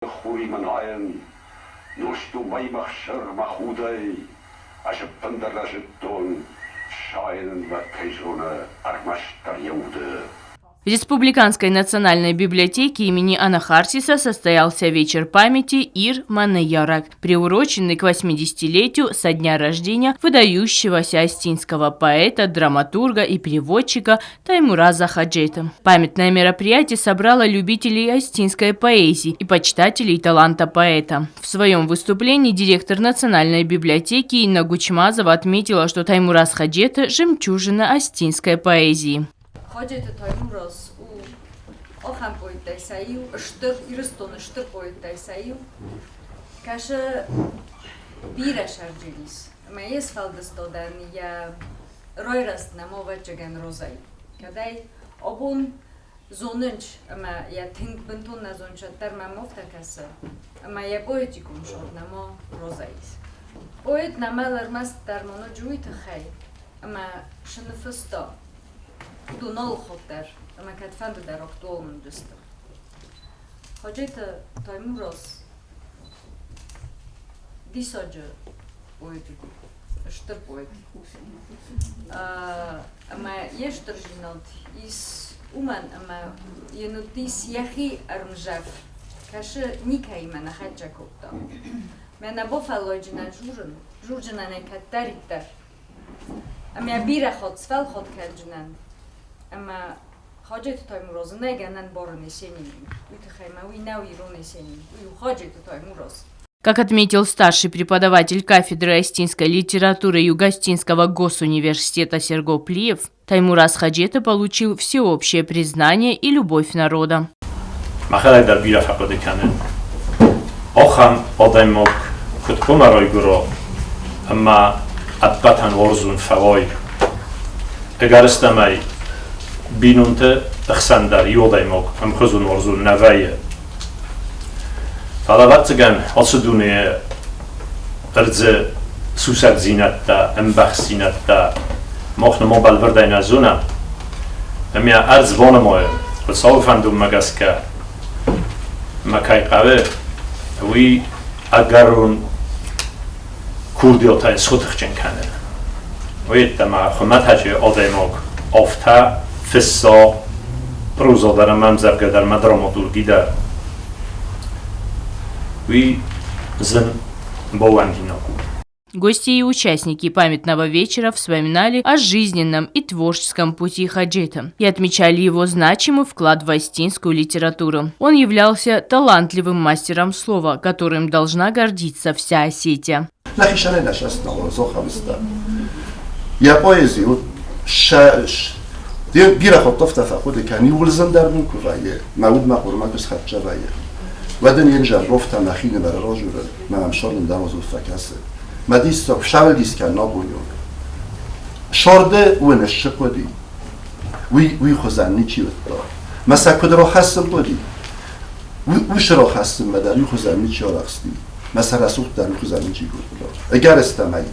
В Республиканской национальной библиотеке имени Анахарсиса состоялся вечер памяти Ир Манеярак, приуроченный к 80-летию со дня рождения выдающегося астинского поэта, драматурга и переводчика Таймураза Хаджета. Памятное мероприятие собрало любителей астинской поэзии и почитателей таланта поэта. В своем выступлении директор Национальной библиотеки Инна Гучмазова отметила, что Таймураз Хаджета – жемчужина астинской поэзии. Хаджета Таймураз охам поэтайсаю, штыр ирстон штыр поэтайсаю, каша бира шарджилис. Мэйс фалдстодан я ройраст намовачген розай. Кадай обун зонынч, ама я тинг бентон на зончаттар мамофтакаса. Ама я поэтикум шод намо розайс. Поэт намалар маст дармоно жуйт хай. Ама шнфсто. Дунал хотер, ама катфанду дар актуалном дыста. Хаджета Таймураз дисаджа поэтику, штыр поэт. Ама ештыр жинат из уман, ама енутис яхи армжав, каши никай мана хаджа копта. Мена бофалоджина журжина не каттариттар. Ама бира ход, свал ход калджинан. Ама Хаджета Таймураз негенен борон сенин. Уйтхайма уйнау ирон сенин. Хаджета Таймураз. Как отметил старший преподаватель кафедры астинской литературы Юго-Астинского госуниверситета Серго Плиев, Таймураз Хаджета получил всеобщее признание и любовь народа. Махалайдар бира факодекане. Охам одаймок кутпумарой гуро. Ама атбатан орзун фавой. Эгарстамай بینونت اخسندر یودایموک هم خزون ورزون نوایه. فعلاوت گن آسودونه ارز سوسر زینت دا امبخ زینت دا مخن ما بالورده نزونه. همیا ارز وانمای خلصاو فندوم مگس که مکای قوه وی اگرون کوردیوتای سخوتخ جن کنه. وی دما خمت هجه آدایموک آفتا فسا پروزا در ممزرگه در مدراماتورگی در وی زن باوندیناکو. Гости и участники памятного вечера вспоминали о жизненном и творческом пути Хаджета и отмечали его значимый вклад в астинскую литературу. Он являлся талантливым мастером слова, которым должна гордиться вся Осетия. بيرا خطفت فأخذ كان يولزن در من كفاية معود ما قرما كس خد جواية ودن ينجر رفت مخين بر رجل ما مشار ندم از فکاسه ما دیست شاول دیست که نابونیون شارده و نشچه کدی وی خزانی چی بتا مثلا کد را خستم بودی ویش را خستم مدر وی خزانی چی آرخستی مثلا رسول در وی خزانی چی بود اگر استمایی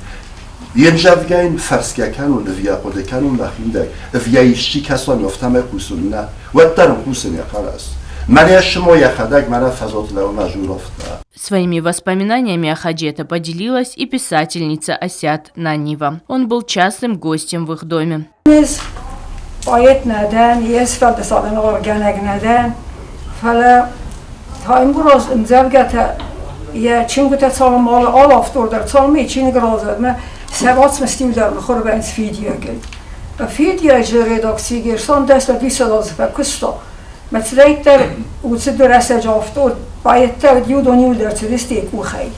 ینجاو گاین فرسکه کنون ویا قده کنون مخیم دک ویایشی کسان یافتم کوسون نه و درم کوسون یخلاص من شما یخدک من فضات لو مجور افتا. Своими воспоминаниями о Хаджета поделилась и писательница Асят Нанива. Он был частым гостем в их доме. Поэт надан, есть фантазион органик надан, фала Таймураз инзавгата я чингута цалом ал автор цалом ичин грозад ма سبات مستیم در بخور به این فیدیو گل. فیدیو جرداکسی گرسان دست دیس لازم کستا. مثلا در اوت درست جافتور باید تا دیو دنیو در تدستی کوخی.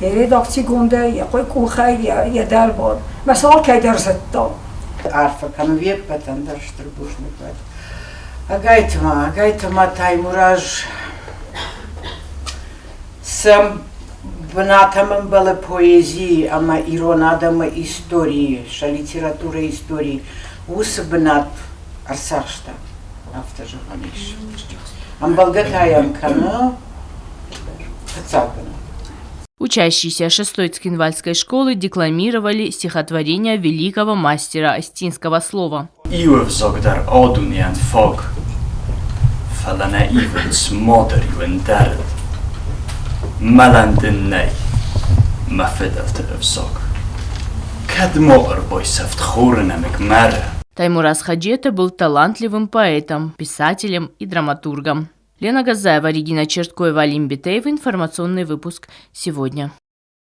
جرداکسی گنده یا کوی کوخی یا دلبار. مثلا کی در زدتا. عارفه کم ویب پتن درشت بوش میکرد. اگایت ما Таймураз сам Бнатамам была поэзии, ама иронадама истории, ша литература истории. Ус бнат арсашта, автожа хамиш. Амбалгатаям кана, хацапана. Учащиеся 6-й Цхинвальской школы декламировали стихотворения великого мастера астинского слова. Iuv der adunian fag, falana ivens moder ju en derd. Маландыннай, мафедавты өвсок. Кадмоор бойсафт хорнамик мара. Таймураз Хаджета был талантливым поэтом, писателем и драматургом. Лена Газаева, Регина Черткоева, Алим Битеев. Информационный выпуск «Сегодня».